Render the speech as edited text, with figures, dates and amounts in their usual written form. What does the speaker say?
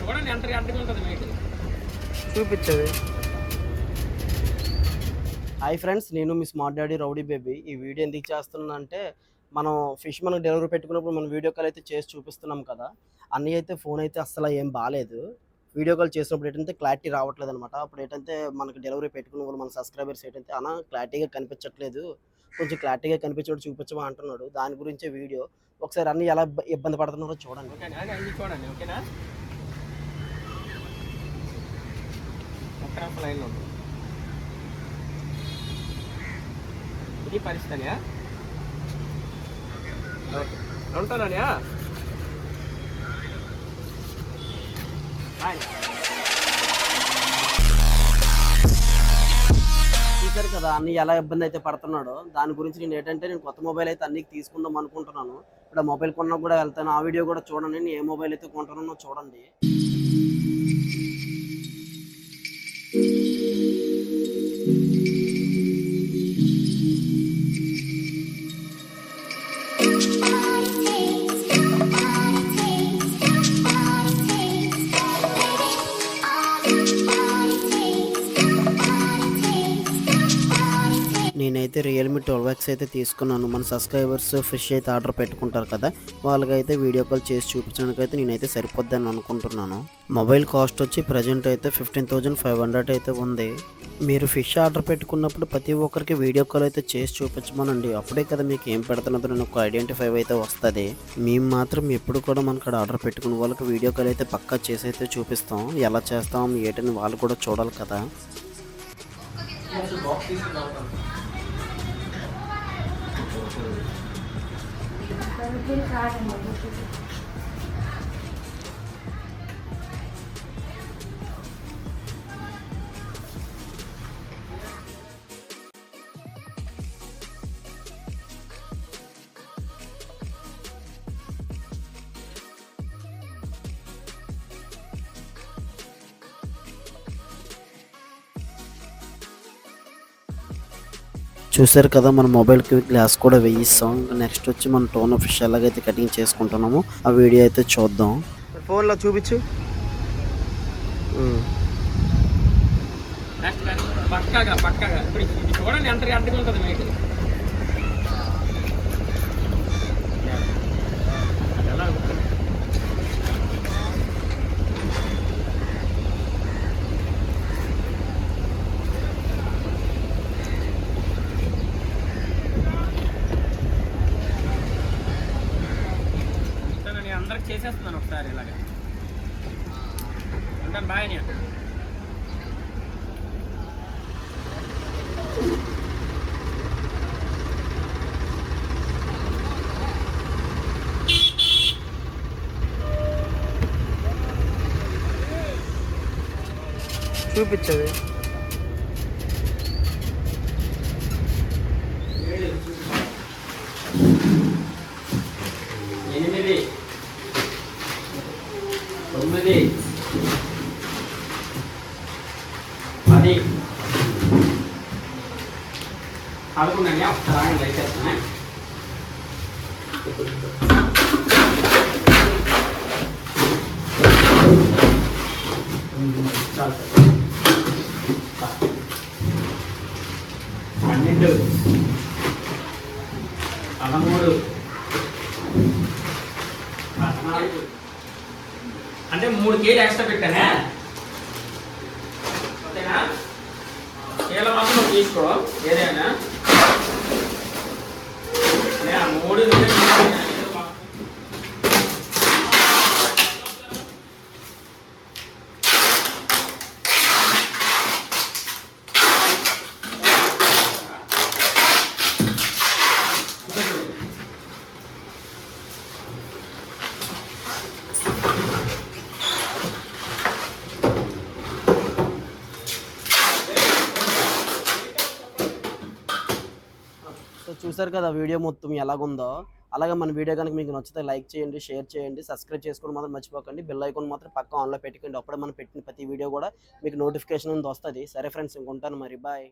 చూడండి ఎంత అడ్డగా ఉంటుంది మీకు చూపించదు. హాయ్ ఫ్రెండ్స్, నేను మీ స్మార్ట్ డాడీ రౌడీ బేబీ. ఈ వీడియో ఎందుకు చేస్తున్నా అంటే, మనం ఫిష్ మనకు డెలివరీ పెట్టుకున్నప్పుడు మనం వీడియో కాల్ అయితే చేసి చూపిస్తున్నాం కదా. అన్నీ అయితే ఫోన్ అయితే అస్సలు ఏం బాగాలేదు. వీడియో కాల్ చేసినప్పుడు ఏంటంటే క్లారిటీ రావట్లేదు అనమాట. అప్పుడు ఏంటంటే మనకు డెలివరీ పెట్టుకున్న వాళ్ళు మన సబ్స్క్రైబర్స్ ఏంటంటే అన్న క్లారిటీగా కనిపించట్లేదు, కొంచెం క్లారిటీగా కనిపించినట్టు చూపించమా అంటున్నాడు. దాని గురించే వీడియో. ఒకసారి అన్నీ ఎలా ఇబ్బంది పడుతున్నారో చూడండి. ఓకేనా? అన్నీ చూడండి. ఓకేనా? ఒక్క లైన్లో ఉంటుంది. ఇది పరిస్థితి ఓకే ఉంటానా. చూశారు కదా అన్ని ఎలా ఇబ్బంది అయితే పడుతున్నాడో. దాని గురించి నేను ఏంటంటే నేను కొత్త మొబైల్ అయితే అన్ని తీసుకుందాం అనుకుంటున్నాను. ఇప్పుడు మొబైల్ కొన్నా కూడా వెళ్తాను. ఆ వీడియో కూడా చూడండి. నేను ఏ మొబైల్ అయితే కొంటున్నానో చూడండి. నేనైతే రియల్మీ 12X అయితే తీసుకున్నాను. మన సబ్స్క్రైబర్స్ ఫిష్ అయితే ఆర్డర్ పెట్టుకుంటారు కదా, వాళ్ళకైతే వీడియో కాల్ చేసి చూపించడానికి అయితే నేనైతే సరిపోద్దని అనుకుంటున్నాను. మొబైల్ కాస్ట్ వచ్చి ప్రజెంట్ అయితే 15,500 అయితే ఉంది. మీరు ఫిష్ ఆర్డర్ పెట్టుకున్నప్పుడు ప్రతి ఒక్కరికి వీడియో కాల్ అయితే చేసి చూపించమనండి. అప్పుడే కదా మీకు ఏం పెడుతున్నదో నేను ఒక ఐడెంటిఫై అయితే వస్తుంది. మేము మాత్రం ఎప్పుడు కూడా మనకు ఆర్డర్ పెట్టుకున్న వాళ్ళకి వీడియో కాల్ అయితే పక్కా చేసి అయితే చూపిస్తాం. ఎలా చేస్తాం ఏంటని వాళ్ళు కూడా చూడాలి కదా. చూసారు కదా, మన మొబైల్కి గ్లాస్ కూడా వేయిస్తాం. నెక్స్ట్ వచ్చి మన టోన్ ఫిష్ ఎలాగైతే కటింగ్ చేసుకుంటున్నామో ఆ వీడియో అయితే చూద్దాం. ఫోన్లో చూపించు. పక్కగా పక్కగా ఇప్పుడు చూడండి ఎంత అడ్డగా ఉంటుంది మీకు. అందరికి చేసేస్తున్నాను ఒకసారి ఇలాగా. ఉంటాను బాయ్. చూపించదు. 8 9 10 11 ఒకసారి వేసేస్తానే. చాలు 12 13 14 అంటే 3 కేజీ ఎక్స్ట్రా పెట్టానే. ఓకేనా? కేల మాత్రం తీసుకో ఏదైనా. 3 సో చూసారు కదా వీడియో మొత్తం ఎలాగుందో. అలాగే మన వీడియో కనుక మీకు నచ్చితే లైక్ చేయండి, షేర్ చేయండి, సబ్స్క్రైబ్ చేసుకోవడం మాత్రం మర్చిపోకండి. బెల్ ఐకాన్ మాత్రం పక్కా ఆన్లో పెట్టుకోండి. అప్పుడే మనం పెట్టిన ప్రతి వీడియో కూడా మీకు నోటిఫికేషన్ వస్తుంది. సరే ఫ్రెండ్స్, ఇంకొంటాను మరి. బాయ్.